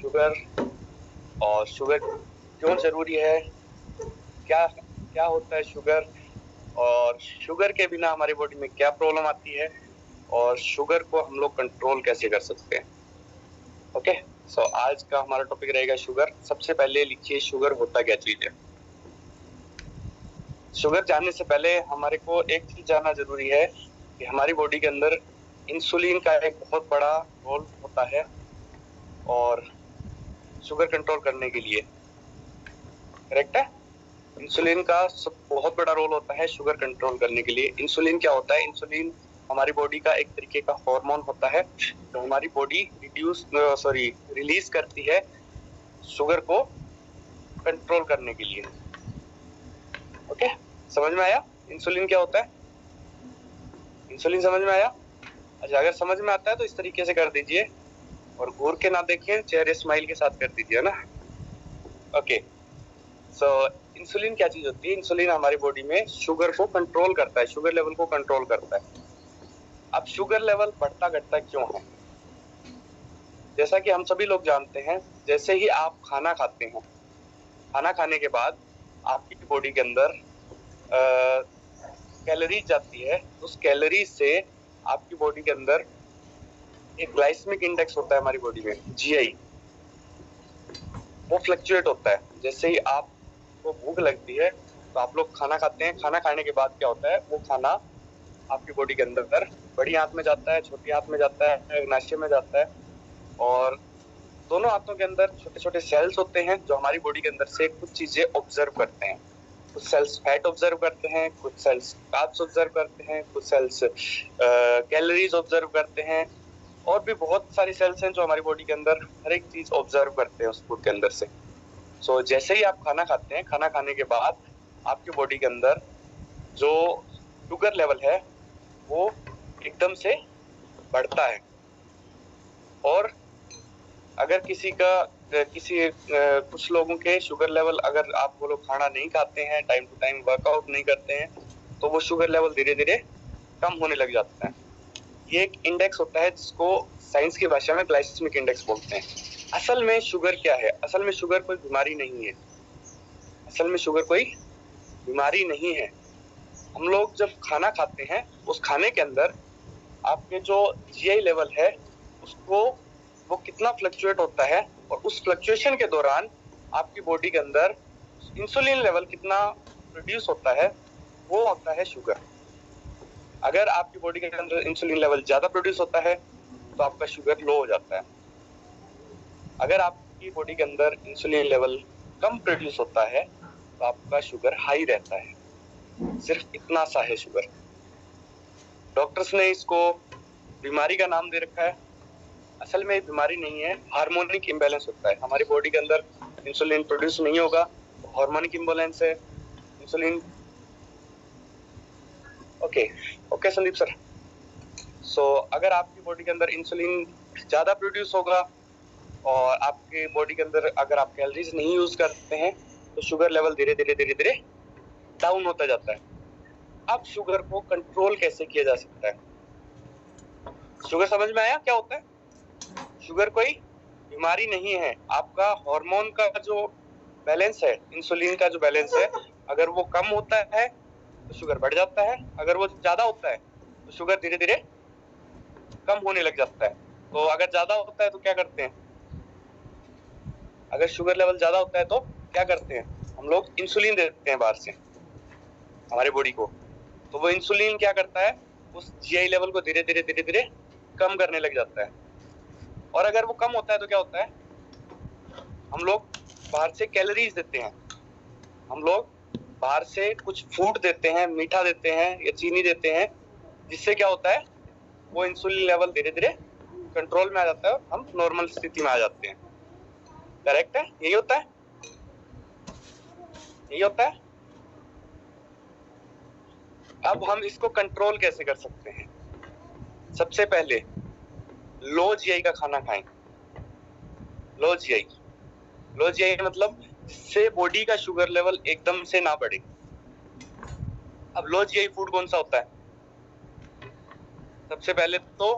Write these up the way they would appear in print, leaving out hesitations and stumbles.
Sugar और sugar क्यों जरूरी है, क्या क्या होता है शुगर, और शुगर के बिना हमारी बॉडी में क्या प्रॉब्लम आती है, और शुगर को हम लोग कंट्रोल कैसे कर सकते हैं। ओके, सो आज का हमारा टॉपिक रहेगा शुगर। सबसे पहले लिखिए शुगर होता क्या चीज है। शुगर जानने से पहले हमारे को एक चीज जानना जरूरी है कि हमारी बॉडी के अंदर इंसुलिन का एक बहुत बड़ा रोल होता है और शुगर कंट्रोल करने के लिए। करेक्ट है, इंसुलिन का सब बहुत बड़ा रोल होता है शुगर कंट्रोल करने के लिए। इंसुलिन क्या होता है? इंसुलिन हमारी बॉडी का एक तरीके का हार्मोन होता है जो हमारी बॉडी रिलीज करती है शुगर को कंट्रोल करने के लिए। ओके, समझ में आया इंसुलिन क्या होता है? इंसुलिन समझ में आया? अच्छा, अगर समझ में आता है तो इस तरीके से कर दीजिए और घूर के ना देखें, चेहरे स्माइल के साथ कर दीजिए ना। ओके, सो इंसुलिन क्या चीज होती है? इंसुलिन हमारी बॉडी में शुगर को कंट्रोल करता है, शुगर लेवल को कंट्रोल करता है। अब शुगर लेवल बढ़ता घटता क्यों है? जैसा कि हम सभी लोग जानते हैं, जैसे ही आप खाना खाते हैं, खाना खाने के बाद आपकी बॉडी के अंदर कैलोरीज जाती है। उस कैलोरीज से आपकी बॉडी के अंदर एक ग्लाइसेमिक इंडेक्स होता है हमारी बॉडी में, जीआई, वो फ्लक्चुएट होता है। जैसे ही आपको भूख लगती है तो आप लोग खाना खाते हैं, खाना खाने के बाद क्या होता है, वो खाना आपकी बॉडी के अंदर बड़ी आंत में जाता है, छोटी आंत में जाता है, नाश्ते में जाता है, और दोनों आंतों के अंदर छोटे छोटे सेल्स होते हैं जो हमारी बॉडी के अंदर से कुछ चीजें ऑब्जर्व करते हैं। कुछ सेल्स फैट ऑब्जर्व करते हैं, कुछ सेल्स कार्ब्स ऑब्जर्व करते हैं, कुछ सेल्स कैलोरीज ऑब्जर्व करते हैं, और भी बहुत सारी सेल्स हैं जो हमारी बॉडी के अंदर हर एक चीज ऑब्जर्व करते हैं उस फूड के अंदर से। सो जैसे ही आप खाना खाते हैं, खाना खाने के बाद आपकी बॉडी के अंदर जो शुगर लेवल है वो एकदम से बढ़ता है। और अगर कुछ लोगों के शुगर लेवल, अगर आप वो लोग खाना नहीं खाते हैं, टाइम टू टाइम वर्कआउट नहीं करते हैं, तो वो शुगर लेवल धीरे धीरे कम होने लग जाता है। ये एक इंडेक्स होता है जिसको साइंस की भाषा में ग्लाइसेमिक इंडेक्स बोलते हैं। असल में शुगर क्या है? असल में शुगर कोई बीमारी नहीं है। असल में शुगर कोई बीमारी नहीं है। हम लोग जब खाना खाते हैं, उस खाने के अंदर आपके जो जीआई लेवल है उसको वो कितना फ्लक्चुएट होता है, और उस फ्लक्चुएशन के दौरान आपकी बॉडी के अंदर इंसुलिन लेवल कितना प्रोड्यूस होता है, वो होता है शुगर। अगर आपकी बॉडी के अंदर इंसुलिन लेवल ज्यादा प्रोड्यूस होता है तो आपका शुगर लो हो जाता है। अगर आपकी बॉडी के अंदर इंसुलिन लेवल कम प्रोड्यूस होता है तो आपका शुगर हाई रहता है। सिर्फ इतना सा है शुगर। डॉक्टर्स ने इसको बीमारी का नाम दे रखा है। असल में बीमारी नहीं है, हार्मोनिक इम्बैलेंस होता है। हमारी बॉडी के अंदर इंसुलिन प्रोड्यूस नहीं होगा, हार्मोनिक इम्बैलेंस है insulin. Okay Sandeep sir. So अगर आपकी बॉडी के अंदर इंसुलिन ज्यादा प्रोड्यूस होगा और आपके बॉडी के अंदर अगर आप कैलोरीज नहीं यूज करते हैं तो शुगर लेवल धीरे धीरे डाउन होता जाता है। अब शुगर को कंट्रोल कैसे किया जा सकता है? शुगर समझ में आया क्या होता है? शुगर कोई बीमारी नहीं है। आपका हार्मोन का जो बैलेंस है, इंसुलिन का जो बैलेंस है, अगर वो कम होता है तो शुगर बढ़ जाता है, अगर वो ज्यादा होता है तो शुगर धीरे धीरे कम होने लग जाता है। तो अगर ज्यादा होता है तो क्या करते हैं? अगर शुगर लेवल ज्यादा होता है तो क्या करते हैं? हम लोग इंसुलिन देते हैं बाहर से हमारी बॉडी को। तो वो इंसुलिन क्या करता है? उस जीआई लेवल को धीरे धीरे कम करने लग जाता है। और अगर वो कम होता है तो क्या होता है? हम लोग बाहर से कैलोरीज देते हैं, हम लोग बाहर से कुछ फूड देते हैं, मीठा देते हैं या चीनी देते हैं, जिससे क्या होता है, वो इंसुलिन लेवल धीरे धीरे कंट्रोल में आ जाता है और हम नॉर्मल स्थिति में आ जाते हैं। करेक्ट है? यही होता है, यही होता है। अब हम इसको कंट्रोल कैसे कर सकते हैं? सबसे पहले लो जीआई का खाना खाएं। लो जीआई मतलब जिससे बॉडी का शुगर लेवल एकदम से ना बढ़े। अब लो जीआई फूड कौन सा होता है? सबसे पहले तो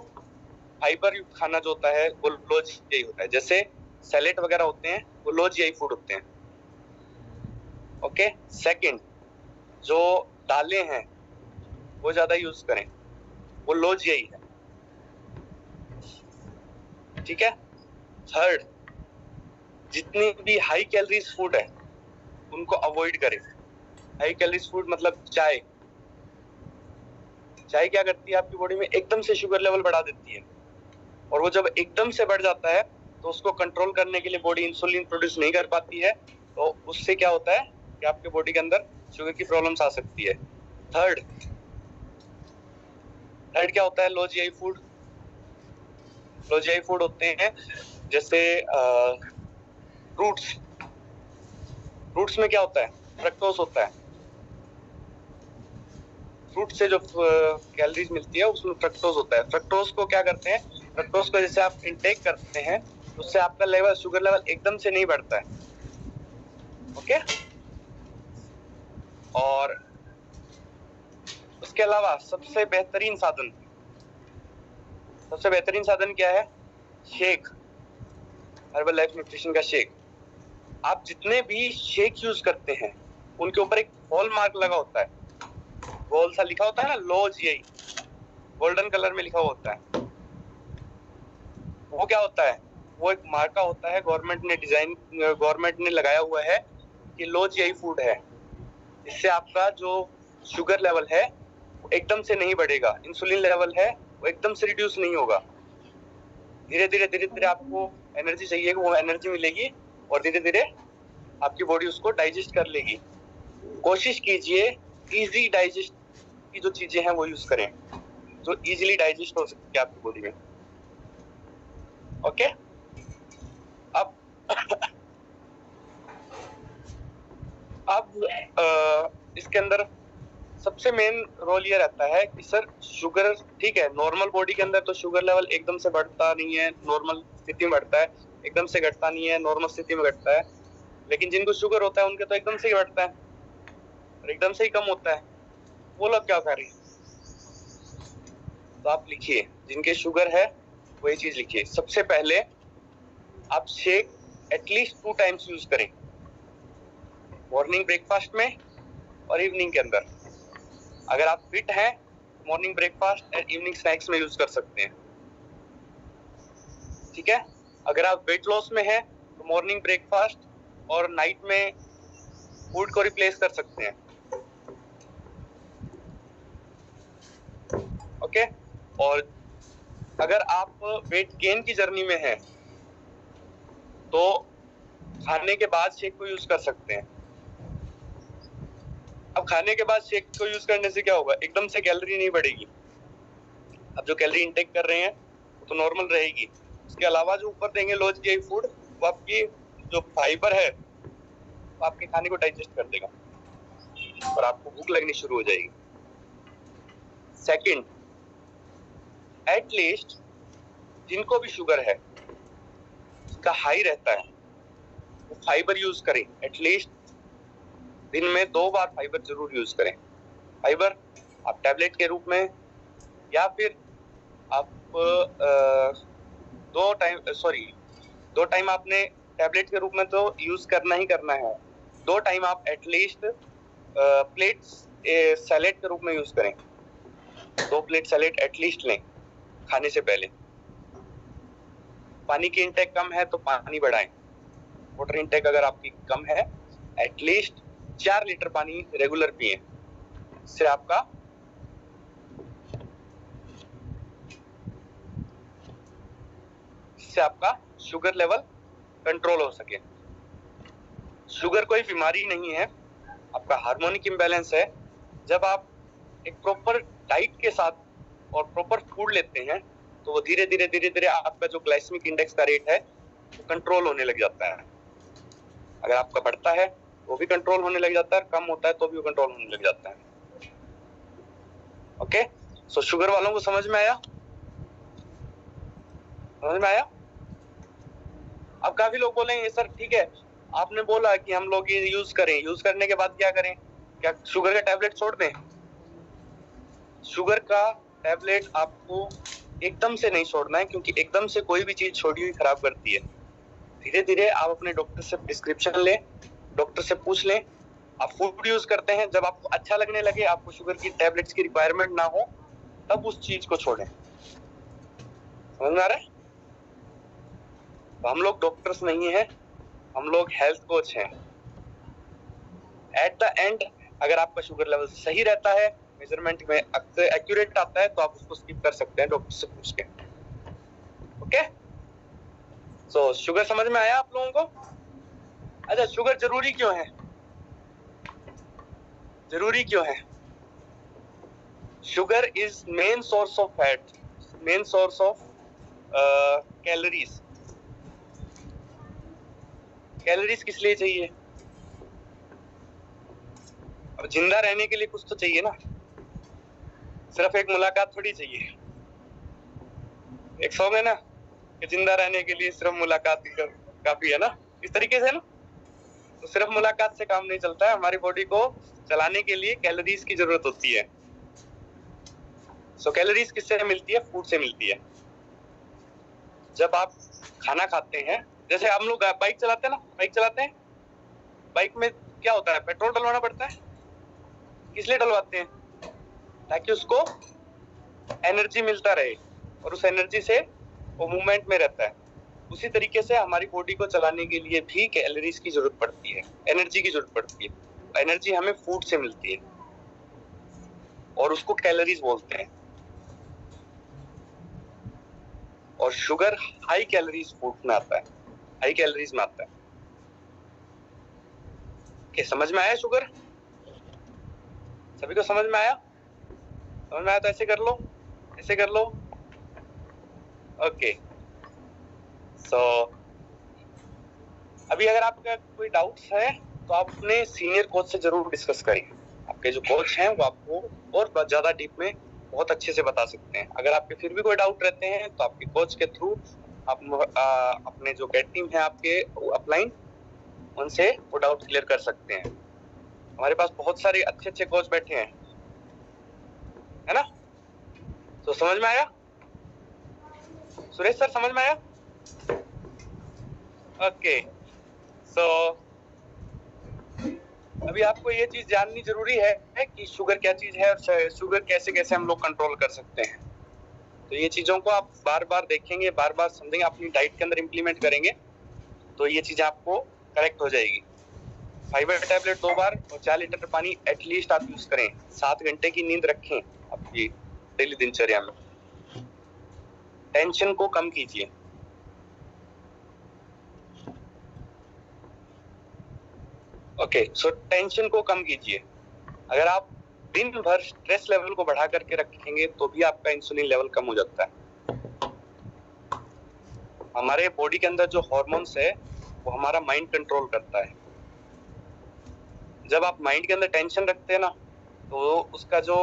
फाइबर युक्त खाना जो होता है वो लो जीआई होता है। जैसे सैलेड वगैरह होते हैं वो लो जीआई फूड होते हैं। ओके। सेकंड, जो दालें हैं वो ज्यादा यूज करें, वो लो जीआई है। ठीक है। थर्ड, जितनी भी हाई कैलोरीज फूड है उनको अवॉइड करें। हाई कैलोरीज फूड मतलब चाय। चाय क्या करती है आपकी बॉडी में, एकदम से शुगर लेवल बढ़ा देती है, और वो जब एकदम से बढ़ जाता है तो उसको कंट्रोल करने के लिए बॉडी इंसुलिन प्रोड्यूस नहीं कर पाती है, तो उससे क्या होता है कि आपके बॉडी के अंदर शुगर की प्रॉब्लम्स आ सकती है। थर्ड क्या होता है, low GI food. Low GI food होते हैं जैसे फ्रूट्स। फ्रूट्स में क्या होता है, फ्रक्टोज होता है। फ्रूट से जो कैलोरीज मिलती है उसमें फ्रक्टोज होता है। फ्रक्टोज को क्या करते हैं, फ्रक्टोज को जैसे आप इंटेक करते हैं उससे आपका लेवल, शुगर लेवल एकदम से नहीं बढ़ता है। ओके। और उसके अलावा सबसे बेहतरीन साधन क्या है, शेक। हर्बल लाइफ न्यूट्रिशन का शेक। आप जितने भी शेक यूज करते हैं उनके ऊपर एक हॉल मार्क लगा होता है, गोल सा लिखा होता है ना, लो जीआई, गोल्डन कलर में लिखा हुआ होता है। वो क्या होता है, वो एक मार्का होता है, गवर्नमेंट ने लगाया हुआ है कि लो जीआई फूड है। इससे आपका जो शुगर लेवल है वो एकदम से नहीं बढ़ेगा, इंसुलिन लेवल है वो एकदम से रिड्यूस नहीं होगा। धीरे धीरे आपको एनर्जी चाहिए, वो एनर्जी मिलेगी और धीरे धीरे आपकी बॉडी उसको डाइजेस्ट कर लेगी। कोशिश कीजिए इजी डाइजेस्ट की जो चीजें हैं वो यूज करें, जो इजीली डाइजेस्ट हो सकती है आपकी बॉडी में। ओके। अब इसके अंदर सबसे मेन रोल ये रहता है कि सर शुगर, ठीक है, नॉर्मल बॉडी के अंदर तो शुगर लेवल एकदम से बढ़ता नहीं है, नॉर्मल स्थिति में बढ़ता है, एकदम से घटता नहीं है, नॉर्मल स्थिति में घटता है। लेकिन जिनको शुगर होता है उनके तो एकदम से ही बढ़ता है और एकदम से ही कम होता है। वो लोग क्या करें, तो आप लिखिए, जिनके शुगर है वो ये चीज लिखिए। सबसे पहले आप शेक एटलीस्ट 2 टाइम्स यूज करें, मॉर्निंग ब्रेकफास्ट में और इवनिंग के अंदर। अगर आप फिट हैं तो मॉर्निंग ब्रेकफास्ट और इवनिंग स्नैक्स में यूज कर सकते हैं। ठीक है। अगर आप वेट लॉस में हैं तो मॉर्निंग ब्रेकफास्ट और नाइट में फूड को रिप्लेस कर सकते हैं। ओके। और अगर आप वेट गेन की जर्नी में हैं तो खाने के बाद शेक को यूज कर सकते हैं। अब खाने के बाद शेक को यूज करने से क्या होगा, एकदम से कैलोरी नहीं बढ़ेगी। अब जो कैलोरी इंटेक कर रहे हैं वो तो नॉर्मल रहेगी, उसके अलावा जो ऊपर देंगे लो जीआई फूड, वो आपकी जो फाइबर है वो आपके खाने को डाइजेस्ट कर देगा और आपको भूख लगनी शुरू हो जाएगी। सेकंड, एटलीस्ट जिनको भी शुगर है, जिनका हाई रहता है, वो फाइबर यूज करें। एटलीस्ट दिन में 2 बार फाइबर जरूर यूज करें। फाइबर आप टैबलेट के रूप में, या फिर आप 2 टाइम आपने टैबलेट के रूप में तो यूज करना ही करना है। 2 टाइम आप एटलीस्ट प्लेट्स सैलेड के रूप में यूज करें। 2 प्लेट सैलेड एटलीस्ट लें खाने से पहले। पानी की इंटेक कम है तो पानी बढ़ाएं। वाटर इंटेक अगर आपकी कम है, एटलीस्ट 4 लीटर पानी रेगुलर पिएं। इससे आपका शुगर लेवल कंट्रोल हो सके। शुगर कोई बीमारी नहीं है, आपका हार्मोनिक इम्बैलेंस है। जब आप एक प्रॉपर डाइट के साथ और प्रॉपर फूड लेते हैं तो वो धीरे धीरे आपका जो ग्लाइसेमिक इंडेक्स का रेट है वो कंट्रोल होने लग जाता है। अगर आपका बढ़ता है वो भी कंट्रोल होने लग जाता है, कम होता है तो भी वो कंट्रोल होने लग जाता है। ओके। सो शुगर वालों को समझ में आया? अब काफी लोग बोलेंगे सर ठीक है, आपने बोला कि हम लोग ये यूज करें, यूज करने के बाद क्या करें, क्या शुगर का टैबलेट छोड़ दें? शुगर का टैबलेट आपको एकदम से नहीं छोड़ना है, क्योंकि एकदम से कोई भी चीज छोड़ी हुई खराब करती है। धीरे धीरे आप अपने डॉक्टर से प्रिस्क्रिप्शन लें, डॉक्टर से पूछ लें। आप फूड यूज करते हैं, जब आपको अच्छा लगने लगे, आपको शुगर की टैबलेट्स की रिक्वायरमेंट ना हो, तब उस चीज को छोड़ें। समझ में आ रहा है? तो हम लोग डॉक्टर्स नहीं हैं, हम लोग हेल्थ कोच हैं। एट द एंड अगर आपका शुगर लेवल सही रहता है, मेजरमेंट में एक्यूरेट आता है, तो आप उसको स्किप कर सकते हैं डॉक्टर से पूछ के। ओके, सो शुगर समझ में आया आप लोगों को? अच्छा, शुगर जरूरी क्यों है? जरूरी क्यों है? Sugar is main source of fat, main source of calories. Calories किस लिए चाहिए? अब जिंदा रहने के लिए कुछ तो चाहिए ना, सिर्फ एक मुलाकात थोड़ी चाहिए। एक सॉन्ग है ना कि जिंदा रहने के लिए सिर्फ मुलाकात काफी है ना, इस तरीके से ना। तो सिर्फ मुलाकात से काम नहीं चलता है, हमारी बॉडी को चलाने के लिए कैलोरीज की जरूरत होती है। सो कैलोरीज किससे मिलती है? फूड से मिलती है। जब आप खाना खाते हैं, जैसे हम लोग बाइक चलाते हैं ना, बाइक चलाते हैं, बाइक में क्या होता है? पेट्रोल डलवाना पड़ता है। किस लिए डलवाते हैं? ताकि उसको एनर्जी मिलता रहे और उस एनर्जी से वो मूवमेंट में रहता है। उसी तरीके से हमारी बॉडी को चलाने के लिए भी कैलोरीज की जरूरत पड़ती है, एनर्जी की जरूरत पड़ती है। एनर्जी हमें फूड से मिलती है और उसको कैलोरीज बोलते हैं। और शुगर हाई कैलोरीज फूड में आता है, हाई कैलोरीज में आता है। क्या समझ में आया? शुगर सभी को समझ में आया? समझ में आया तो ऐसे कर लो, ऐसे कर लो। ओके, सो अभी अगर आपका कोई डाउट्स है तो आप अपने सीनियर कोच से जरूर डिस्कस करें। आपके जो कोच हैं वो आपको और ज्यादा डीप में बहुत अच्छे से बता सकते हैं। अगर आपके फिर भी कोई डाउट रहते हैं तो आपके कोच के थ्रू आप अपने जो गेट टीम है आपके अपलाइन, उनसे वो डाउट क्लियर कर सकते हैं। हमारे पास बहुत सारे अच्छे अच्छे कोच बैठे हैं, है ना? तो समझ में आया? सुरेश सर समझ में आया? ओके, सो अभी आपको ये चीज जाननी जरूरी है कि शुगर क्या चीज है और शुगर कैसे कैसे हम लोग कंट्रोल कर सकते हैं। तो ये चीजों को आप बार बार देखेंगे, बार बार समझेंगे, अपनी डाइट के अंदर इम्प्लीमेंट करेंगे तो ये चीजें आपको करेक्ट हो जाएगी। फाइबर टैबलेट 2 बार और 4 लीटर पानी एटलीस्ट आप यूज करें। 7 घंटे की नींद रखें आपकी डेली दिनचर्या में। टेंशन को कम कीजिए। ओके, सो टेंशन को कम कीजिए। अगर आप दिन भर स्ट्रेस लेवल को बढ़ा करके रखेंगे तो भी आपका इंसुलिन लेवल कम हो जाता है। हमारे बॉडी के अंदर जो हार्मोन्स है वो हमारा माइंड कंट्रोल करता है। जब आप माइंड के अंदर टेंशन रखते हैं ना, तो उसका जो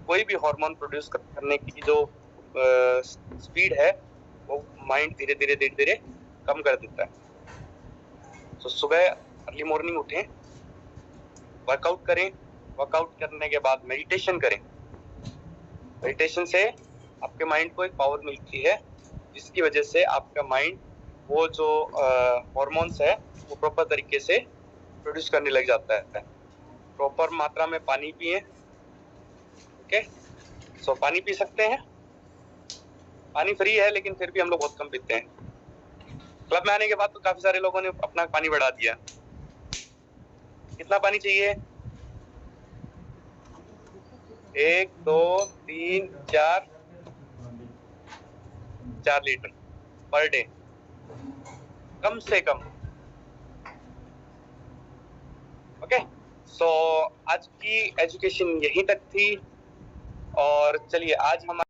कोई भी हार्मोन प्रोड्यूस करने की जो स्पीड है वो माइंड धीरे धीरे धीरे धीरे कम कर देता है। तो सुबह अर्ली मॉर्निंग उठें, वर्कआउट करें, वर्कआउट करने के बाद मेडिटेशन करें। मेडिटेशन से आपके माइंड को एक पावर मिलती है जिसकी वजह से आपका माइंड वो जो हार्मोन्स है वो प्रॉपर तरीके से प्रोड्यूस करने लग जाता है। प्रॉपर मात्रा में पानी पिए। ओके, सो पानी पी सकते हैं। पानी फ्री है लेकिन फिर भी हम लोग बहुत कम पीते हैं। क्लब में आने के बाद तो काफी सारे लोगों ने अपना पानी बढ़ा दिया। कितना पानी चाहिए? 1 2 3 4 लीटर पर डे कम से कम। ओके, सो आज की एजुकेशन यहीं तक थी। और चलिए आज हमारे